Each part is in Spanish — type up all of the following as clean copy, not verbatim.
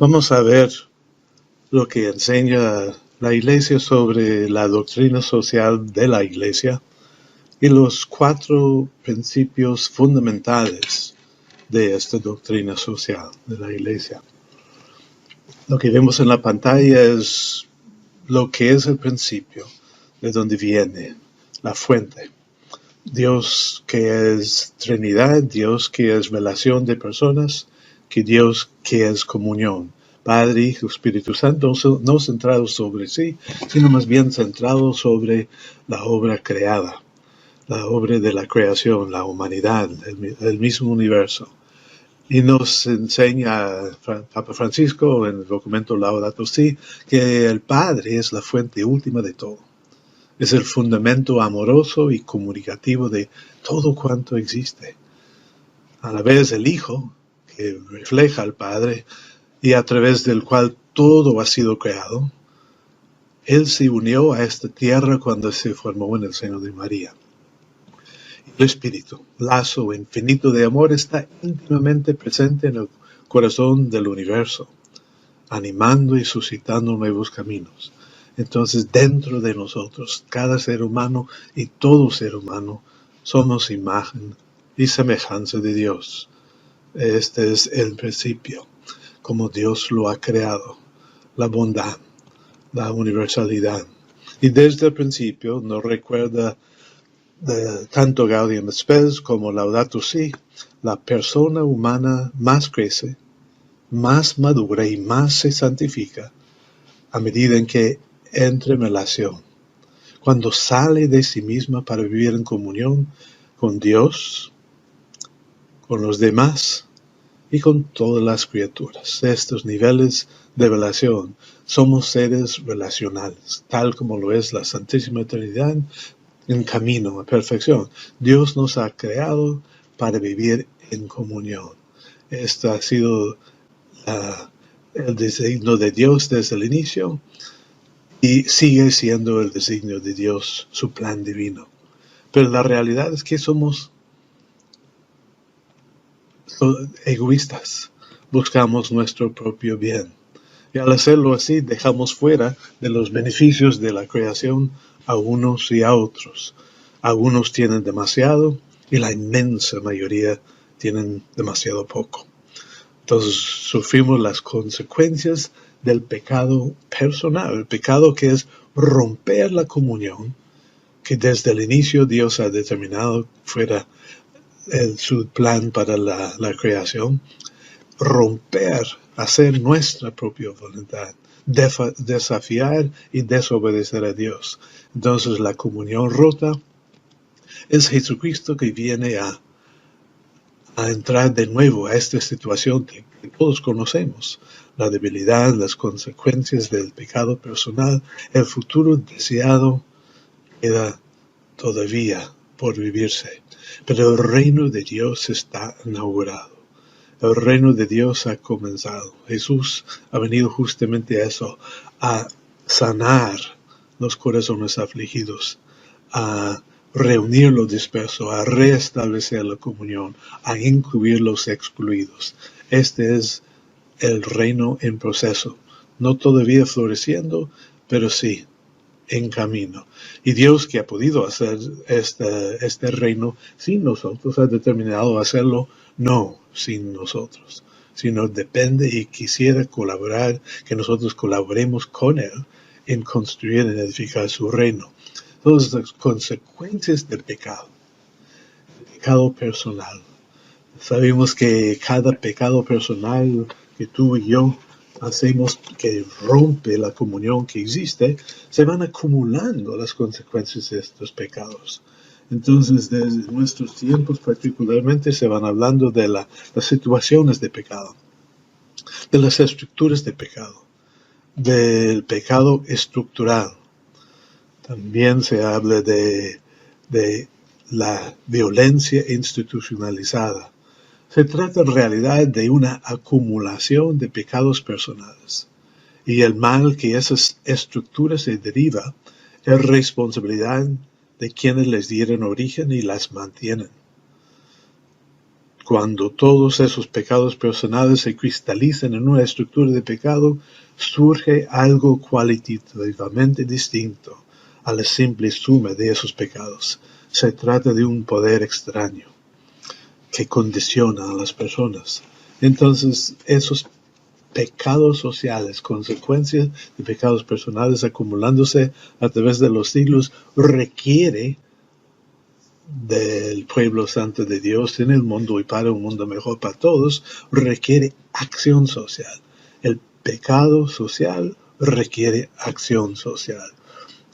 Vamos a ver lo que enseña la Iglesia sobre la doctrina social de la Iglesia y los 4 principios fundamentales de esta doctrina social de la Iglesia. Lo que vemos en la pantalla es lo que es el principio, de donde viene la fuente. Dios que es Trinidad, Dios que es relación de personas, que Dios que es comunión. Padre, Hijo, Espíritu Santo, no centrado sobre sí, sino más bien centrado sobre la obra creada, la obra de la creación, la humanidad, el mismo universo. Y nos enseña Papa Francisco en el documento Laudato Si que el Padre es la fuente última de todo. Es el fundamento amoroso y comunicativo de todo cuanto existe. A la vez el Hijo, que refleja al Padre y a través del cual todo ha sido creado, Él se unió a esta tierra cuando se formó en el seno de María. El Espíritu, lazo infinito de amor, está íntimamente presente en el corazón del universo, animando y suscitando nuevos caminos. Entonces, dentro de nosotros, cada ser humano y todo ser humano, somos imagen y semejanza de Dios. Este es el principio, como Dios lo ha creado, la bondad, la universalidad. Y desde el principio nos recuerda tanto Gaudium et Spes como Laudato Si, la persona humana más crece, más madura y más se santifica a medida en que entra en relación, cuando sale de sí misma para vivir en comunión con Dios, con los demás y con todas las criaturas. Estos niveles de relación, somos seres relacionales, tal como lo es la Santísima Trinidad, en camino a perfección. Dios nos ha creado para vivir en comunión. Esto ha sido el designio de Dios desde el inicio y sigue siendo el designio de Dios, su plan divino. Pero la realidad es que somos egoístas, buscamos nuestro propio bien. Y al hacerlo así, dejamos fuera de los beneficios de la creación a unos y a otros. Algunos tienen demasiado y la inmensa mayoría tienen demasiado poco. Entonces sufrimos las consecuencias del pecado personal, el pecado que es romper la comunión que desde el inicio Dios ha determinado fuera su plan para la creación, romper, hacer nuestra propia voluntad, desafiar y desobedecer a Dios. Entonces la comunión rota es Jesucristo que viene a entrar de nuevo a esta situación que todos conocemos, la debilidad, las consecuencias del pecado personal, el futuro deseado queda todavía por vivirse, pero el reino de Dios está inaugurado. El reino de Dios ha comenzado. Jesús ha venido justamente a eso, a sanar los corazones afligidos, a reunir lo disperso, a restablecer la comunión, a incluir los excluidos. Este es el reino en proceso, no todavía floreciendo, pero sí en camino. Y Dios, que ha podido hacer este reino sin nosotros, ha determinado hacerlo no sin nosotros, sino depende y quisiera colaborar, que nosotros colaboremos con Él en construir y edificar su reino. Todas las consecuencias del pecado personal. Sabemos que cada pecado personal que tú y yo hacemos, que rompe la comunión que existe, se van acumulando las consecuencias de estos pecados. Entonces, desde nuestros tiempos particularmente, se van hablando de las situaciones de pecado, de las estructuras de pecado, del pecado estructural. También se habla de la violencia institucionalizada. Se trata en realidad de una acumulación de pecados personales. Y el mal que esas estructuras se deriva es responsabilidad de quienes les dieron origen y las mantienen. Cuando todos esos pecados personales se cristalizan en una estructura de pecado, surge algo cualitativamente distinto a la simple suma de esos pecados. Se trata de un poder extraño que condiciona a las personas. Entonces, esos pecados sociales, consecuencias de pecados personales acumulándose a través de los siglos, requiere del pueblo santo de Dios en el mundo y para un mundo mejor para todos, requiere acción social. El pecado social requiere acción social.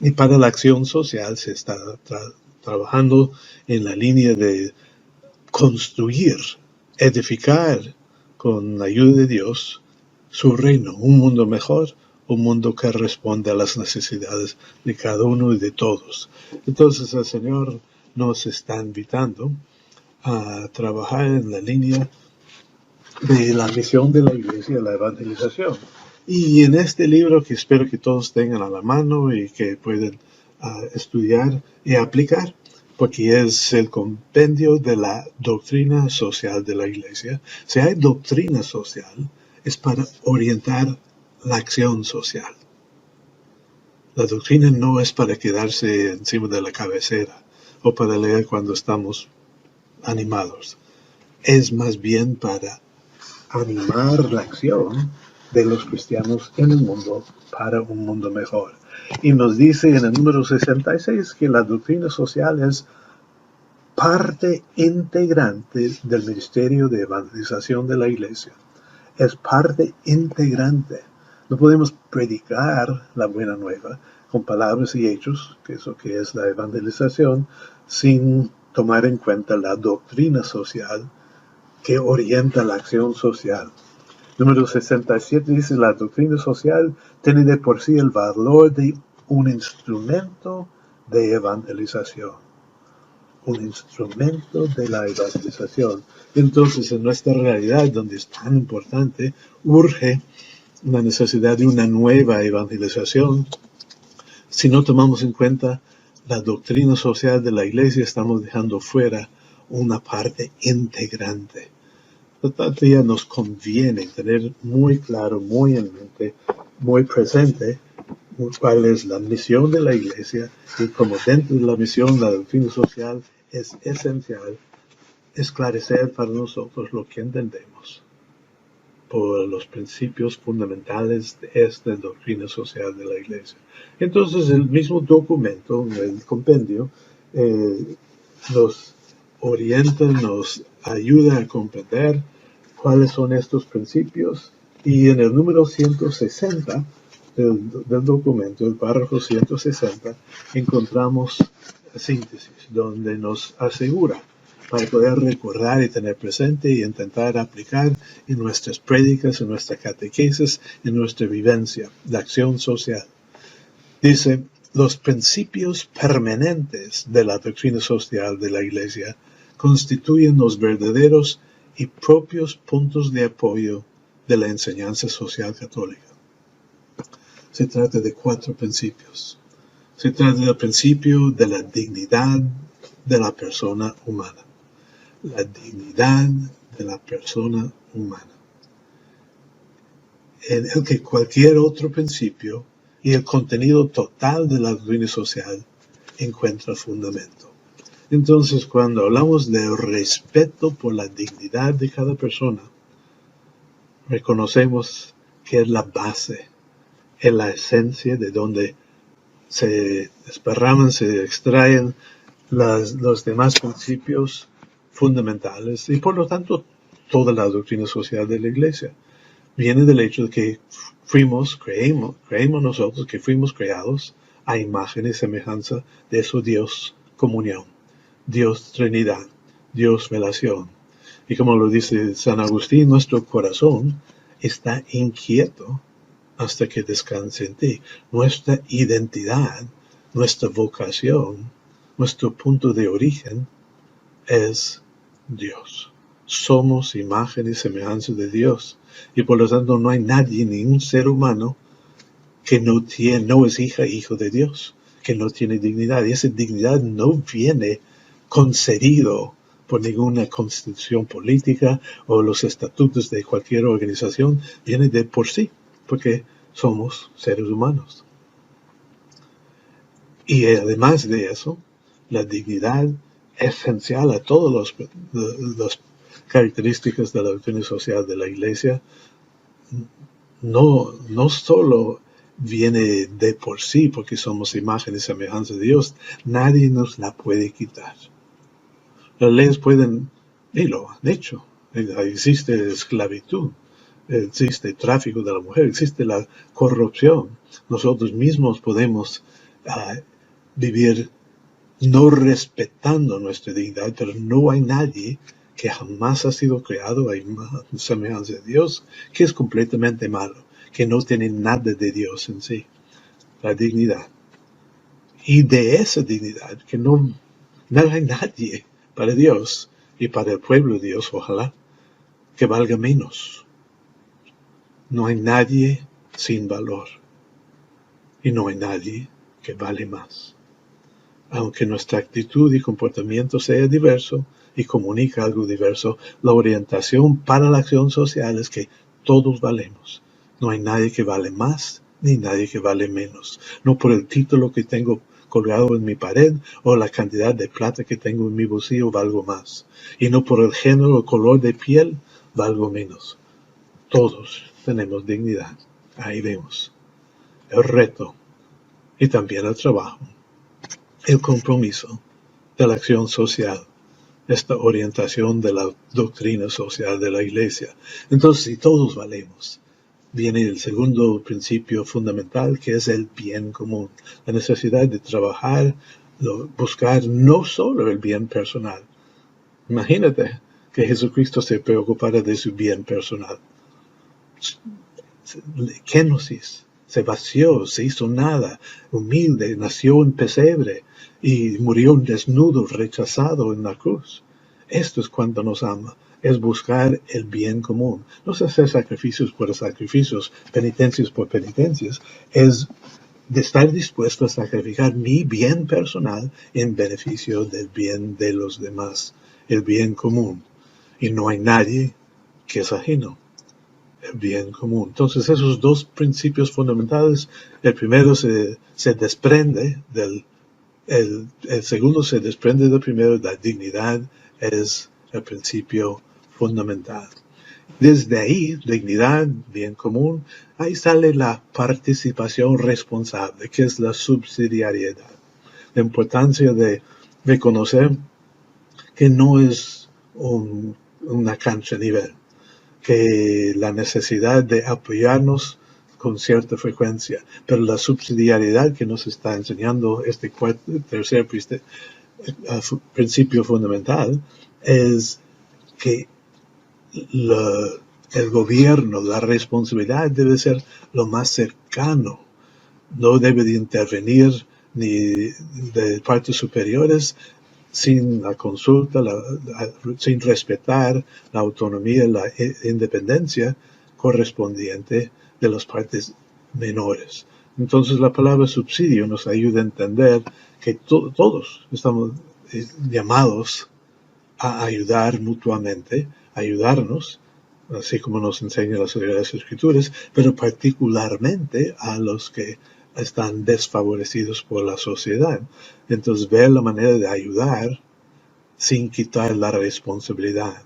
Y para la acción social se está trabajando en la línea de construir, edificar con la ayuda de Dios su reino, un mundo mejor, un mundo que responde a las necesidades de cada uno y de todos. Entonces el Señor nos está invitando a trabajar en la línea de la misión de la iglesia, la evangelización. Y en este libro, que espero que todos tengan a la mano y que puedan estudiar y aplicar, porque es el compendio de la doctrina social de la iglesia. Si hay doctrina social, es para orientar la acción social. La doctrina no es para quedarse encima de la cabecera o para leer cuando estamos animados. Es más bien para animar la acción de los cristianos en el mundo para un mundo mejor. Y nos dice en el número 66 que la doctrina social es parte integrante del ministerio de evangelización de la iglesia. Es parte integrante. No podemos predicar la buena nueva con palabras y hechos, que eso que es la evangelización, sin tomar en cuenta la doctrina social que orienta la acción social. Número 67 dice, la doctrina social tiene de por sí el valor de un instrumento de evangelización. Un instrumento de la evangelización. Entonces, en nuestra realidad, donde es tan importante, urge la necesidad de una nueva evangelización. Si no tomamos en cuenta la doctrina social de la iglesia, estamos dejando fuera una parte integrante. Por tanto, ya nos conviene tener muy claro, muy en mente, muy presente cuál es la misión de la iglesia y como dentro de la misión la doctrina social es esencial esclarecer para nosotros lo que entendemos por los principios fundamentales de esta doctrina social de la iglesia. Entonces el mismo documento, el compendio, nos orienta, nos ayuda a comprender cuáles son estos principios, y en el número 160 del documento, el párrafo 160, encontramos síntesis, donde nos asegura para poder recordar y tener presente y intentar aplicar en nuestras prédicas, en nuestra catequesis, en nuestra vivencia de acción social. Dice, los principios permanentes de la doctrina social de la Iglesia constituyen los verdaderos y propios puntos de apoyo de la enseñanza social católica. Se trata de 4 principios. Se trata del principio de la dignidad de la persona humana. La dignidad de la persona humana. En el que cualquier otro principio y el contenido total de la doctrina social encuentra fundamento. Entonces, cuando hablamos del respeto por la dignidad de cada persona, reconocemos que es la base, es la esencia de donde se desparraman, se extraen los demás principios fundamentales y por lo tanto toda la doctrina social de la iglesia viene del hecho de que creemos nosotros que fuimos creados a imagen y semejanza de su Dios comunión, Dios Trinidad, Dios relación. Y como lo dice San Agustín, nuestro corazón está inquieto hasta que descanse en ti. Nuestra identidad, nuestra vocación, nuestro punto de origen es Dios. Somos imagen y semejanza de Dios. Y por lo tanto no hay nadie, ningún ser humano que no es hijo de Dios, que no tiene dignidad. Y esa dignidad no viene concedido por ninguna constitución política o los estatutos de cualquier organización, viene de por sí, porque somos seres humanos. Y además de eso, la dignidad esencial a todas las características de la doctrina social de la Iglesia no solo viene de por sí porque somos imagen y semejanza de Dios, nadie nos la puede quitar. Las leyes pueden, y lo han hecho, existe esclavitud, existe tráfico de la mujer, existe la corrupción. Nosotros mismos podemos vivir no respetando nuestra dignidad, pero no hay nadie que jamás ha sido creado a semejanza de Dios, que es completamente malo, que no tiene nada de Dios en sí, la dignidad. Y de esa dignidad, que no hay nadie para Dios y para el pueblo de Dios, ojalá, que valga menos. No hay nadie sin valor y no hay nadie que vale más. Aunque nuestra actitud y comportamiento sea diverso y comunica algo diverso, la orientación para la acción social es que todos valemos. No hay nadie que vale más ni nadie que vale menos. No por el título que tengo colgado en mi pared o la cantidad de plata que tengo en mi bolsillo valgo más. Y no por el género o color de piel valgo menos. Todos tenemos dignidad. Ahí vemos el reto y también el trabajo. El compromiso de la acción social, esta orientación de la doctrina social de la Iglesia. Entonces, si todos valemos, viene el segundo principio fundamental, que es el bien común. La necesidad de trabajar, buscar no solo el bien personal. Imagínate que Jesucristo se preocupara de su bien personal. Kenosis. Se vació, se hizo nada, humilde, nació en pesebre y murió desnudo, rechazado en la cruz. Esto es cuando nos ama, es buscar el bien común. No es hacer sacrificios por sacrificios, penitencias por penitencias, es de estar dispuesto a sacrificar mi bien personal en beneficio del bien de los demás, el bien común. Y no hay nadie que es ajeno. El bien común. Entonces, esos dos principios fundamentales, el primero se desprende el segundo se desprende del primero, la dignidad es el principio fundamental. Desde ahí, dignidad, bien común, ahí sale la participación responsable, que es la subsidiariedad. La importancia de reconocer que no es una cancha a nivel, que la necesidad de apoyarnos con cierta frecuencia, pero la subsidiariedad que nos está enseñando este tercer principio fundamental es que el gobierno, la responsabilidad debe ser lo más cercano, no debe de intervenir ni de partes superiores, sin la consulta, sin respetar la autonomía, la independencia correspondiente de las partes menores. Entonces la palabra subsidio nos ayuda a entender que todos estamos llamados a ayudar mutuamente, a ayudarnos, así como nos enseñan las Sagradas Escrituras, pero particularmente a los que están desfavorecidos por la sociedad. Entonces, ver la manera de ayudar sin quitar la responsabilidad.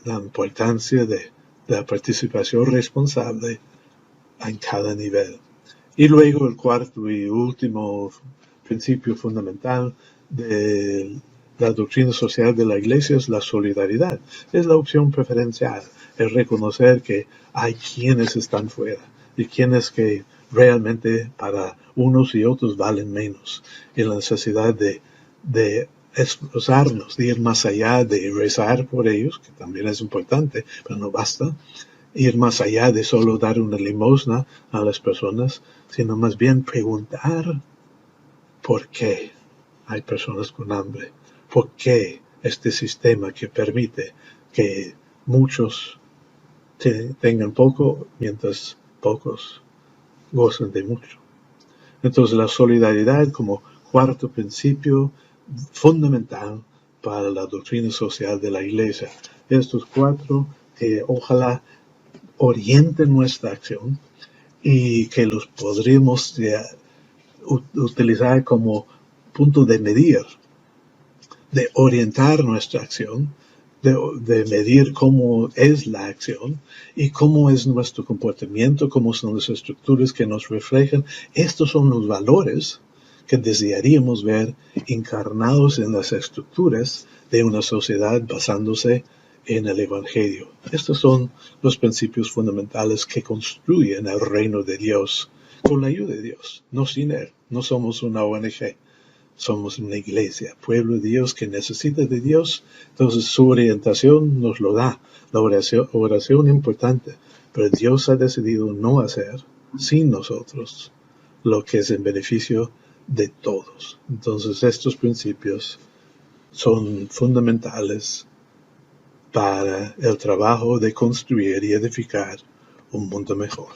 La importancia de la participación responsable en cada nivel. Y luego el cuarto y último principio fundamental de la doctrina social de la Iglesia es la solidaridad. Es la opción preferencial, el reconocer que hay quienes están fuera y quienes que realmente para unos y otros valen menos. Y la necesidad de esforzarnos, de ir más allá, de rezar por ellos, que también es importante, pero no basta. Ir más allá de solo dar una limosna a las personas, sino más bien preguntar por qué hay personas con hambre, por qué este sistema que permite que muchos tengan poco mientras pocos gozan de mucho. Entonces la solidaridad como cuarto principio fundamental para la doctrina social de la Iglesia. Estos 4 que ojalá orienten nuestra acción y que los podremos utilizar como punto de medir, de orientar nuestra acción, de medir cómo es la acción y cómo es nuestro comportamiento, cómo son las estructuras que nos reflejan. Estos son los valores que desearíamos ver encarnados en las estructuras de una sociedad basándose en el Evangelio. Estos son los principios fundamentales que construyen el reino de Dios con la ayuda de Dios, no sin Él. No somos una ONG. Somos una iglesia, pueblo de Dios que necesita de Dios. Entonces su orientación nos lo da. La oración importante. Pero Dios ha decidido no hacer sin nosotros lo que es en beneficio de todos. Entonces estos principios son fundamentales para el trabajo de construir y edificar un mundo mejor.